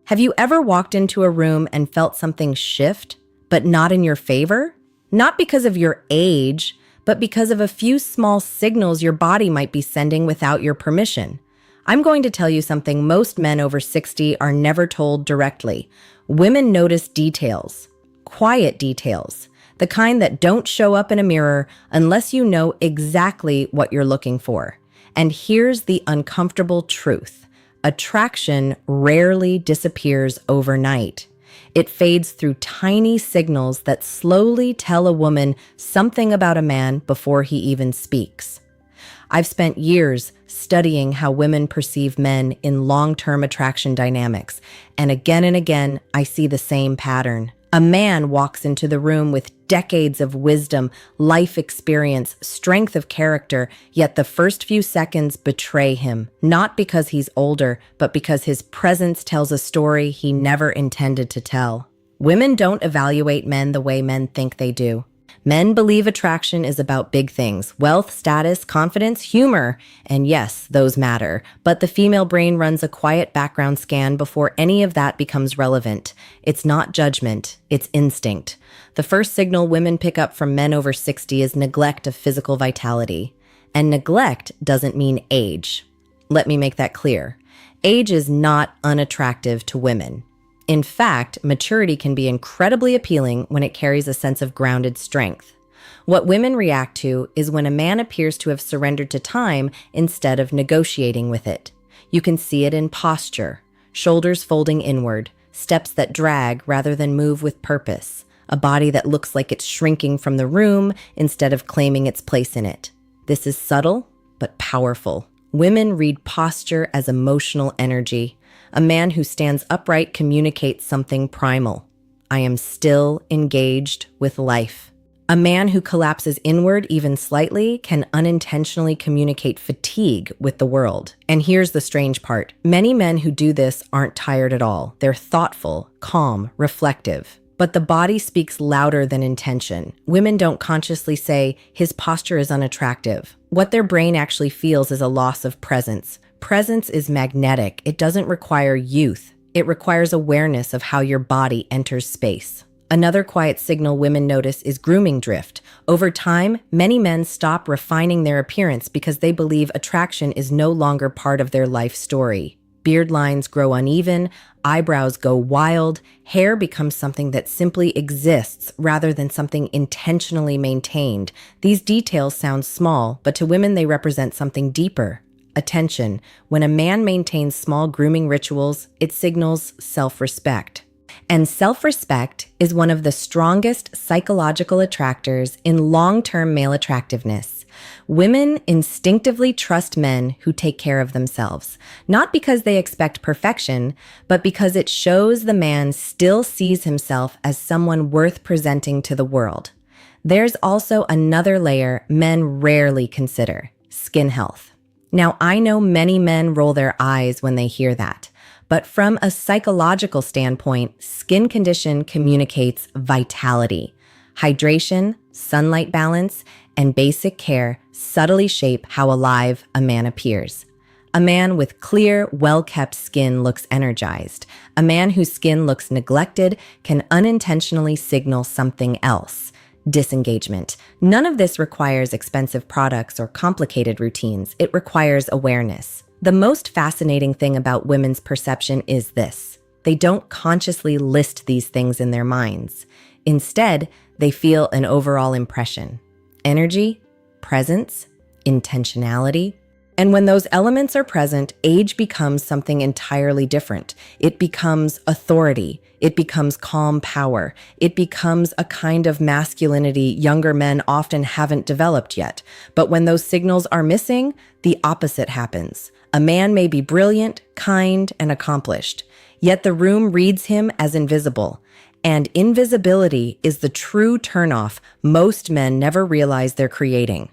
Have you ever walked into a room and felt something shift, but not in your favor? Not because of your age, but because of a few small signals your body might be sending without your permission. I'm going to tell you something most men over 60 are never told directly. Women notice details, quiet details, the kind that don't show up in a mirror unless you know exactly what you're looking for. And here's the uncomfortable truth. Attraction rarely disappears overnight. It fades through tiny signals that slowly tell a woman something about a man before he even speaks. I've spent years studying how women perceive men in long-term attraction dynamics, and again, I see the same pattern. A man walks into the room with decades of wisdom, life experience, strength of character, yet the first few seconds betray him, not because he's older, but because his presence tells a story he never intended to tell. Women don't evaluate men the way men think they do. Men believe attraction is about big things: wealth, status, confidence, humor. And yes, those matter. But the female brain runs a quiet background scan before any of that becomes relevant. It's not judgment, it's instinct. The first signal women pick up from men over 60 is neglect of physical vitality. And neglect doesn't mean age. Let me make that clear. Age is not unattractive to women. In fact, maturity can be incredibly appealing when it carries a sense of grounded strength. What women react to is when a man appears to have surrendered to time instead of negotiating with it. You can see it in posture, shoulders folding inward, steps that drag rather than move with purpose, a body that looks like it's shrinking from the room instead of claiming its place in it. This is subtle, but powerful. Women read posture as emotional energy. A man who stands upright communicates something primal. I am still engaged with life. A man who collapses inward even slightly can unintentionally communicate fatigue with the world. And here's the strange part. Many men who do this aren't tired at all. They're thoughtful, calm, reflective. But the body speaks louder than intention. Women don't consciously say, his posture is unattractive. What their brain actually feels is a loss of presence. Presence is magnetic. It doesn't require youth. It requires awareness of how your body enters space. Another quiet signal women notice is grooming drift. Over time, many men stop refining their appearance because they believe attraction is no longer part of their life story. Beard lines grow uneven, eyebrows go wild, hair becomes something that simply exists rather than something intentionally maintained. These details sound small, but to women they represent something deeper. Attention. When a man maintains small grooming rituals, it signals self-respect. And self-respect is one of the strongest psychological attractors in long-term male attractiveness. Women instinctively trust men who take care of themselves, not because they expect perfection, but because it shows the man still sees himself as someone worth presenting to the world. There's also another layer men rarely consider: skin health. Now, I know many men roll their eyes when they hear that, but from a psychological standpoint, skin condition communicates vitality. Hydration, sunlight balance, and basic care subtly shape how alive a man appears. A man with clear, well-kept skin looks energized. A man whose skin looks neglected can unintentionally signal something else: disengagement. None of this requires expensive products or complicated routines. It requires awareness. The most fascinating thing about women's perception is this: they don't consciously list these things in their minds. Instead, they feel an overall impression: energy, presence, intentionality. And when those elements are present, age becomes something entirely different. It becomes authority. It becomes calm power. It becomes a kind of masculinity younger men often haven't developed yet. But when those signals are missing, the opposite happens. A man may be brilliant, kind, and accomplished, yet the room reads him as invisible. And invisibility is the true turnoff most men never realize they're creating.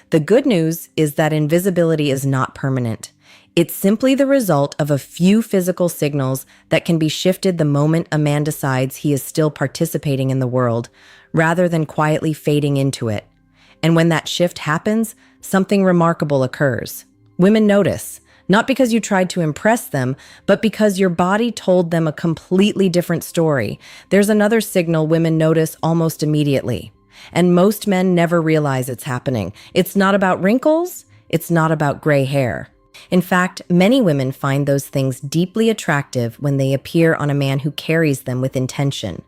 The good news is that invisibility is not permanent. It's simply the result of a few physical signals that can be shifted the moment a man decides he is still participating in the world, rather than quietly fading into it. And when that shift happens, something remarkable occurs. Women notice. Not because you tried to impress them, but because your body told them a completely different story. There's another signal women notice almost immediately, and most men never realize it's happening. It's not about wrinkles, it's not about gray hair. In fact, many women find those things deeply attractive when they appear on a man who carries them with intention.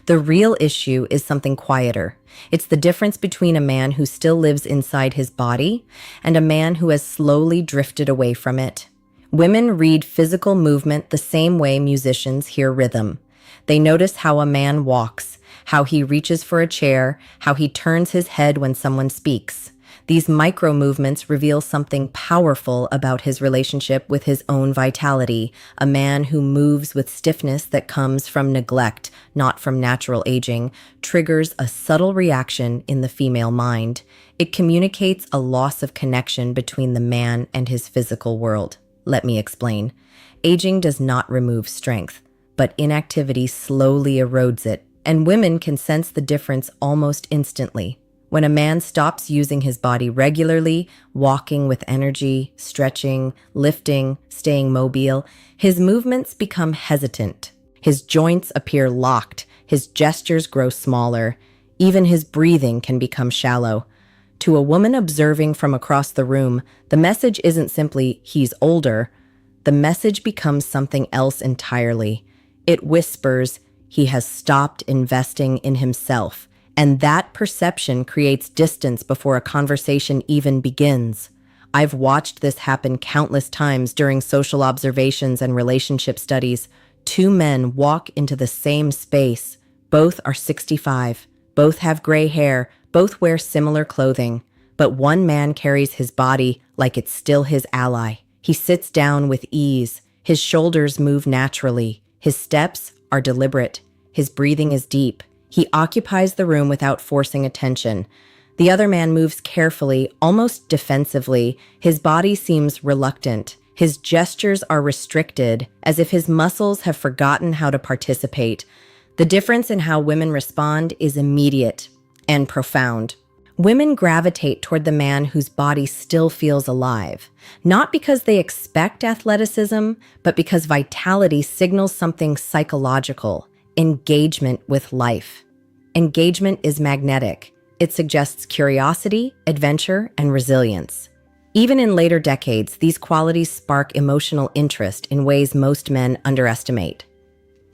The real issue is something quieter. It's the difference between a man who still lives inside his body and a man who has slowly drifted away from it. Women read physical movement the same way musicians hear rhythm. They notice how a man walks, how he reaches for a chair, how he turns his head when someone speaks. These micro movements reveal something powerful about his relationship with his own vitality, a man who moves with stiffness that comes from neglect, not from natural aging, triggers a subtle reaction in the female mind. It communicates a loss of connection between the man and his physical world. Let me explain. Aging does not remove strength, but inactivity slowly erodes it, and women can sense the difference almost instantly. When a man stops using his body regularly, walking with energy, stretching, lifting, staying mobile, his movements become hesitant. His joints appear locked, his gestures grow smaller, even his breathing can become shallow. To a woman observing from across the room, the message isn't simply, he's older. The message becomes something else entirely. It whispers, he has stopped investing in himself. And that perception creates distance before a conversation even begins. I've watched this happen countless times during social observations and relationship studies. Two men walk into the same space. Both are 65. Both have gray hair. Both wear similar clothing. But one man carries his body like it's still his ally. He sits down with ease. His shoulders move naturally. His steps are deliberate. His breathing is deep. He occupies the room without forcing attention. The other man moves carefully, almost defensively. His body seems reluctant. His gestures are restricted, as if his muscles have forgotten how to participate. The difference in how women respond is immediate and profound. Women gravitate toward the man whose body still feels alive, not because they expect athleticism, but because vitality signals something psychological. Engagement with life. Engagement is magnetic. It suggests curiosity, adventure, and resilience. Even in later decades, these qualities spark emotional interest in ways most men underestimate.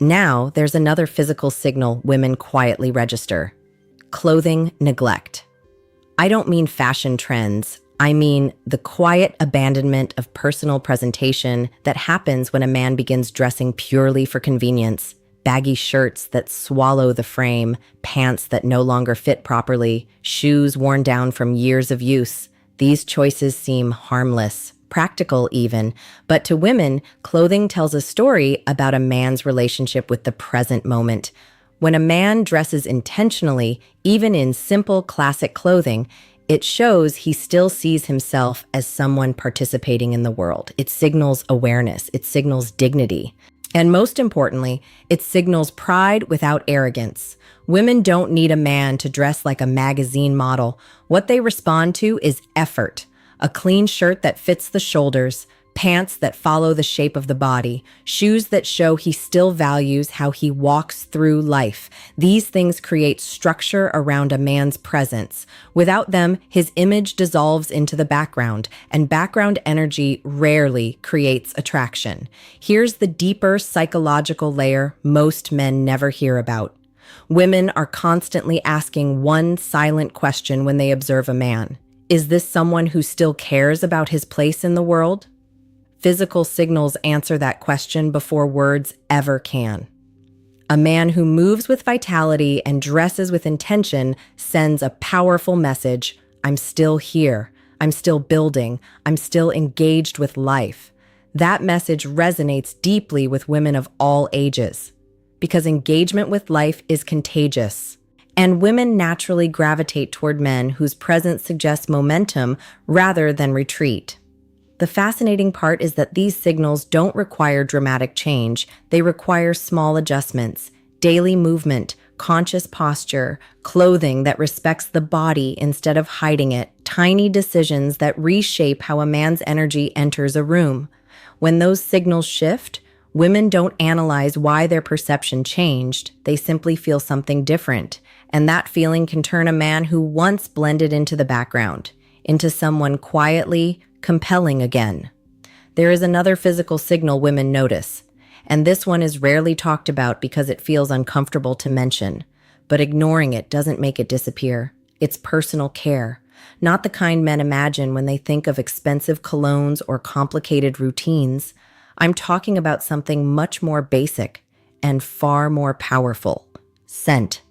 Now, there's another physical signal women quietly register: clothing neglect. I don't mean fashion trends. I mean the quiet abandonment of personal presentation that happens when a man begins dressing purely for convenience. Baggy shirts that swallow the frame, pants that no longer fit properly, shoes worn down from years of use. These choices seem harmless, practical even, but to women, clothing tells a story about a man's relationship with the present moment. When a man dresses intentionally, even in simple classic clothing, it shows he still sees himself as someone participating in the world. It signals awareness, it signals dignity. And most importantly, it signals pride without arrogance. Women don't need a man to dress like a magazine model. What they respond to is effort. A clean shirt that fits the shoulders, pants that follow the shape of the body, shoes that show he still values how he walks through life. These things create structure around a man's presence. Without them, his image dissolves into the background, and background energy rarely creates attraction. Here's the deeper psychological layer most men never hear about. Women are constantly asking one silent question when they observe a man. Is this someone who still cares about his place in the world? Physical signals answer that question before words ever can. A man who moves with vitality and dresses with intention sends a powerful message: I'm still here, I'm still building, I'm still engaged with life. That message resonates deeply with women of all ages, because engagement with life is contagious. And women naturally gravitate toward men whose presence suggests momentum rather than retreat. The fascinating part is that these signals don't require dramatic change. They require small adjustments, daily movement, conscious posture, clothing that respects the body instead of hiding it, tiny decisions that reshape how a man's energy enters a room. When those signals shift, women don't analyze why their perception changed. They simply feel something different. And that feeling can turn a man who once blended into the background into someone quietly compelling again. There is another physical signal women notice, and this one is rarely talked about because it feels uncomfortable to mention. But ignoring it doesn't make it disappear. It's personal care, not the kind men imagine when they think of expensive colognes or complicated routines. I'm talking about something much more basic and far more powerful: scent.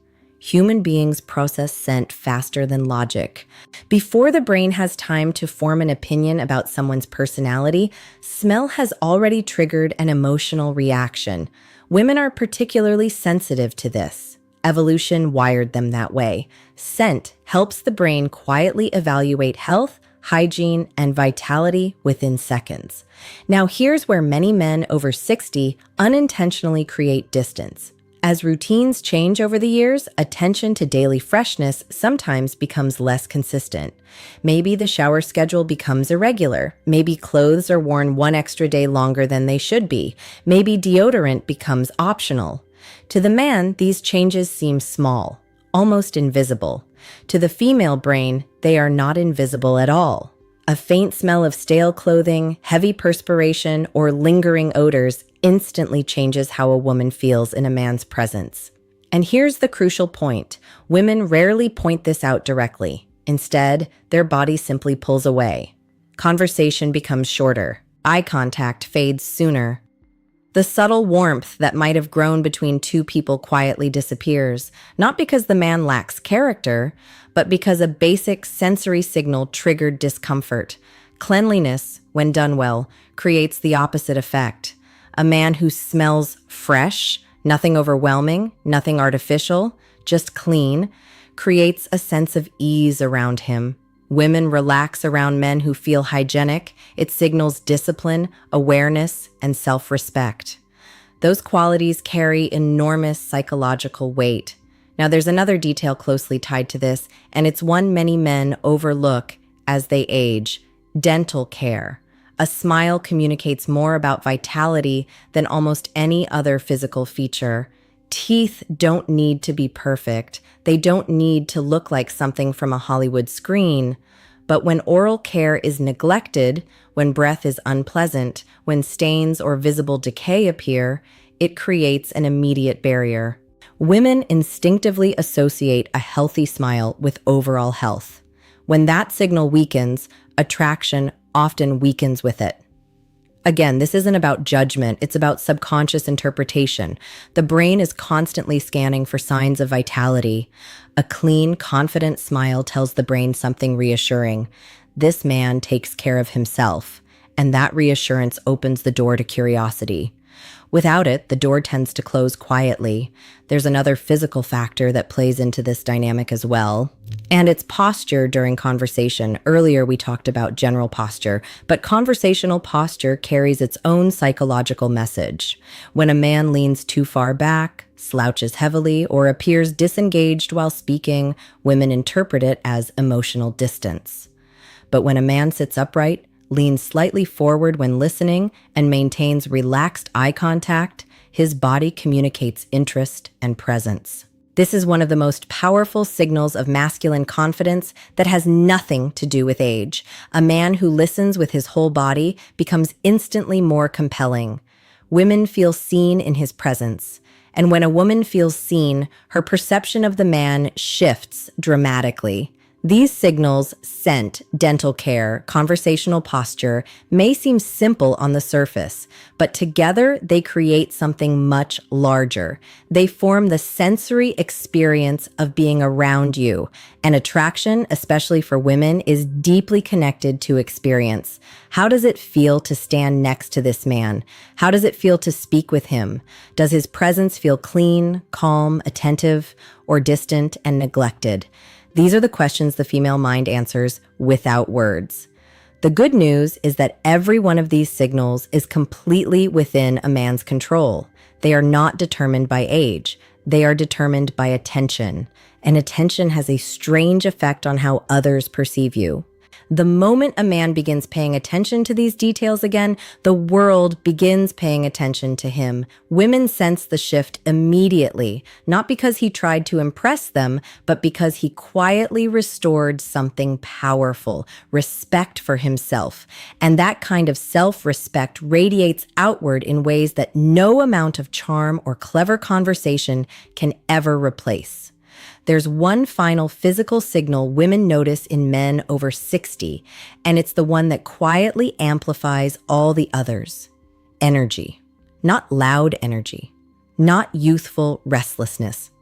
Human beings process scent faster than logic. Before the brain has time to form an opinion about someone's personality, smell has already triggered an emotional reaction. Women are particularly sensitive to this. Evolution wired them that way. Scent helps the brain quietly evaluate health, hygiene, and vitality within seconds. Now, here's where many men over 60 unintentionally create distance. As routines change over the years, attention to daily freshness sometimes becomes less consistent. Maybe the shower schedule becomes irregular. Maybe clothes are worn one extra day longer than they should be. Maybe deodorant becomes optional. To the man, these changes seem small, almost invisible. To the female brain, they are not invisible at all. A faint smell of stale clothing, heavy perspiration, or lingering odors instantly changes how a woman feels in a man's presence. And here's the crucial point. Women rarely point this out directly. Instead, their body simply pulls away. Conversation becomes shorter. Eye contact fades sooner. The subtle warmth that might have grown between two people quietly disappears, not because the man lacks character, but because a basic sensory signal triggered discomfort. Cleanliness, when done well, creates the opposite effect. A man who smells fresh, nothing overwhelming, nothing artificial, just clean, creates a sense of ease around him. Women relax around men who feel hygienic. It signals discipline, awareness, and self-respect. Those qualities carry enormous psychological weight. Now, there's another detail closely tied to this, and it's one many men overlook as they age: dental care. A smile communicates more about vitality than almost any other physical feature. Teeth don't need to be perfect. They don't need to look like something from a Hollywood screen. But when oral care is neglected, when breath is unpleasant, when stains or visible decay appear, it creates an immediate barrier. Women instinctively associate a healthy smile with overall health. When that signal weakens, attraction often weakens with it. Again, this isn't about judgment, it's about subconscious interpretation. The brain is constantly scanning for signs of vitality. A clean, confident smile tells the brain something reassuring. This man takes care of himself, and that reassurance opens the door to curiosity. Without it, the door tends to close quietly. There's another physical factor that plays into this dynamic as well, and it's posture during conversation. Earlier, we talked about general posture, but conversational posture carries its own psychological message. When a man leans too far back, slouches heavily, or appears disengaged while speaking, women interpret it as emotional distance. But when a man sits upright, leans slightly forward when listening, and maintains relaxed eye contact, his body communicates interest and presence. This is one of the most powerful signals of masculine confidence that has nothing to do with age. A man who listens with his whole body becomes instantly more compelling. Women feel seen in his presence. And when a woman feels seen, her perception of the man shifts dramatically. These signals, scent, dental care, conversational posture, may seem simple on the surface, but together they create something much larger. They form the sensory experience of being around you. And attraction, especially for women, is deeply connected to experience. How does it feel to stand next to this man? How does it feel to speak with him? Does his presence feel clean, calm, attentive, or distant and neglected? These are the questions the female mind answers without words. The good news is that every one of these signals is completely within a man's control. They are not determined by age. They are determined by attention, and attention has a strange effect on how others perceive you. The moment a man begins paying attention to these details again, the world begins paying attention to him. Women sense the shift immediately, not because he tried to impress them, but because he quietly restored something powerful, respect for himself. And that kind of self-respect radiates outward in ways that no amount of charm or clever conversation can ever replace. There's one final physical signal women notice in men over 60, and it's the one that quietly amplifies all the others. Energy. Not loud energy. Not youthful restlessness.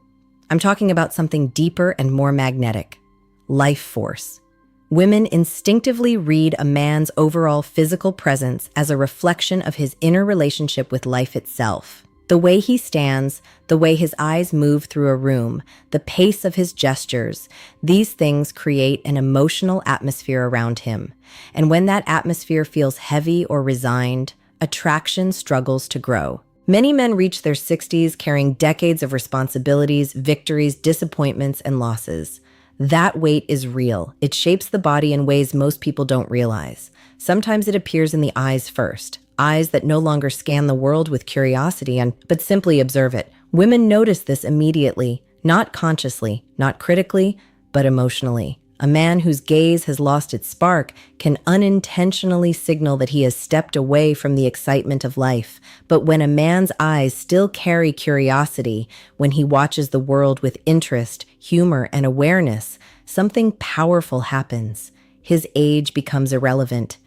I'm talking about something deeper and more magnetic. Life force. Women instinctively read a man's overall physical presence as a reflection of his inner relationship with life itself. The way he stands, the way his eyes move through a room, the pace of his gestures, these things create an emotional atmosphere around him. And when that atmosphere feels heavy or resigned, attraction struggles to grow. Many men reach their 60s carrying decades of responsibilities, victories, disappointments, and losses. That weight is real. It shapes the body in ways most people don't realize. Sometimes it appears in the eyes first. Eyes that no longer scan the world with curiosity but simply observe it. Women notice this immediately, not consciously, not critically, but emotionally. A man whose gaze has lost its spark can unintentionally signal that he has stepped away from the excitement of life. But when a man's eyes still carry curiosity, when he watches the world with interest, humor, and awareness, something powerful happens. His age becomes irrelevant.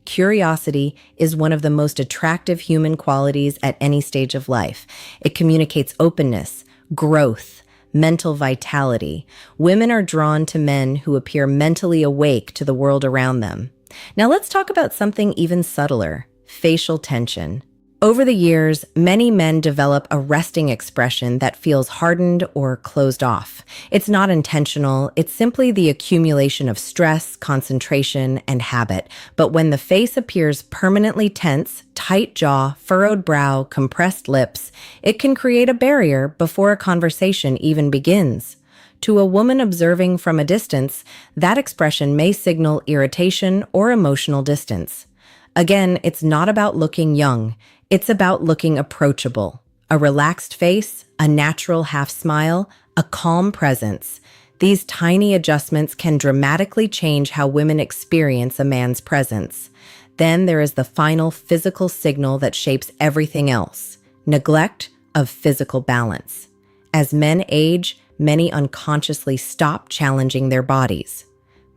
Curiosity is one of the most attractive human qualities at any stage of life. It communicates openness, growth, mental vitality. Women are drawn to men who appear mentally awake to the world around them. Now let's talk about something even subtler, facial tension. Over the years, many men develop a resting expression that feels hardened or closed off. It's not intentional, it's simply the accumulation of stress, concentration, and habit. But when the face appears permanently tense, tight jaw, furrowed brow, compressed lips, it can create a barrier before a conversation even begins. To a woman observing from a distance, that expression may signal irritation or emotional distance. Again, it's not about looking young. It's about looking approachable. A relaxed face, a natural half smile, a calm presence. These tiny adjustments can dramatically change how women experience a man's presence. Then there is the final physical signal that shapes everything else: neglect of physical balance. As men age, many unconsciously stop challenging their bodies.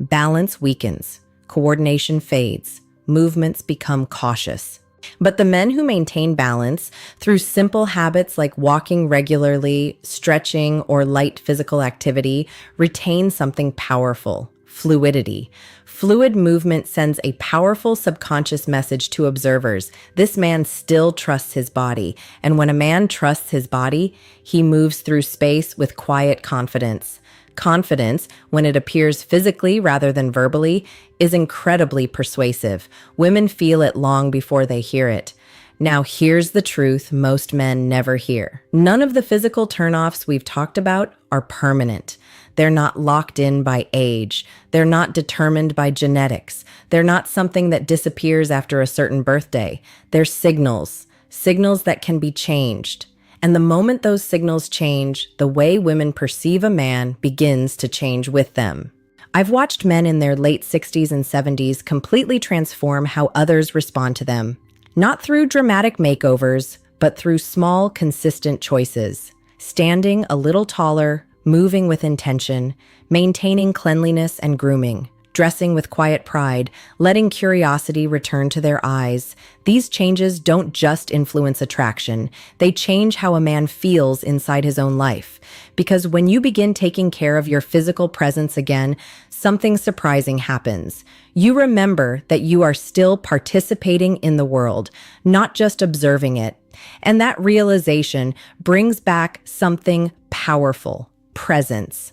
Balance weakens, coordination fades, movements become cautious. But the men who maintain balance through simple habits like walking regularly, stretching, or light physical activity retain something powerful: fluidity. Fluid movement sends a powerful subconscious message to observers. This man still trusts his body, and when a man trusts his body, he moves through space with quiet confidence. Confidence, when it appears physically rather than verbally, is incredibly persuasive. Women feel it long before they hear it. Now, here's the truth most men never hear. None of the physical turnoffs we've talked about are permanent. They're not locked in by age. They're not determined by genetics. They're not something that disappears after a certain birthday. They're signals that can be changed. And the moment those signals change, the way women perceive a man begins to change with them. I've watched men in their late 60s and 70s completely transform how others respond to them. Not through dramatic makeovers, but through small, consistent choices. Standing a little taller, moving with intention, maintaining cleanliness and grooming, dressing with quiet pride, letting curiosity return to their eyes. These changes don't just influence attraction, they change how a man feels inside his own life. Because when you begin taking care of your physical presence again, something surprising happens. You remember that you are still participating in the world, not just observing it. And that realization brings back something powerful: presence.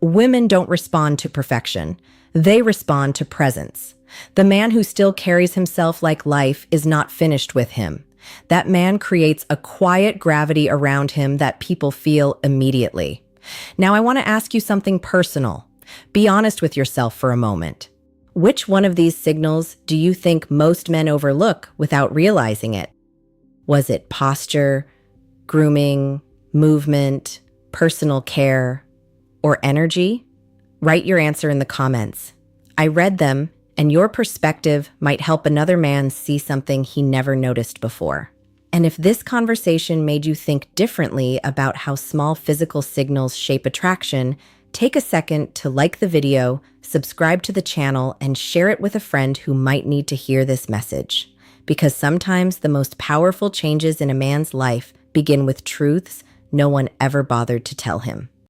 Women don't respond to perfection. They respond to presence. The man who still carries himself like life is not finished with him. That man creates a quiet gravity around him that people feel immediately. Now, I want to ask you something personal. Be honest with yourself for a moment. Which one of these signals do you think most men overlook without realizing it? Was it posture, grooming, movement, personal care, or energy? Write your answer in the comments. I read them, and your perspective might help another man see something he never noticed before. And if this conversation made you think differently about how small physical signals shape attraction, take a second to like the video, subscribe to the channel, and share it with a friend who might need to hear this message. Because sometimes the most powerful changes in a man's life begin with truths no one ever bothered to tell him.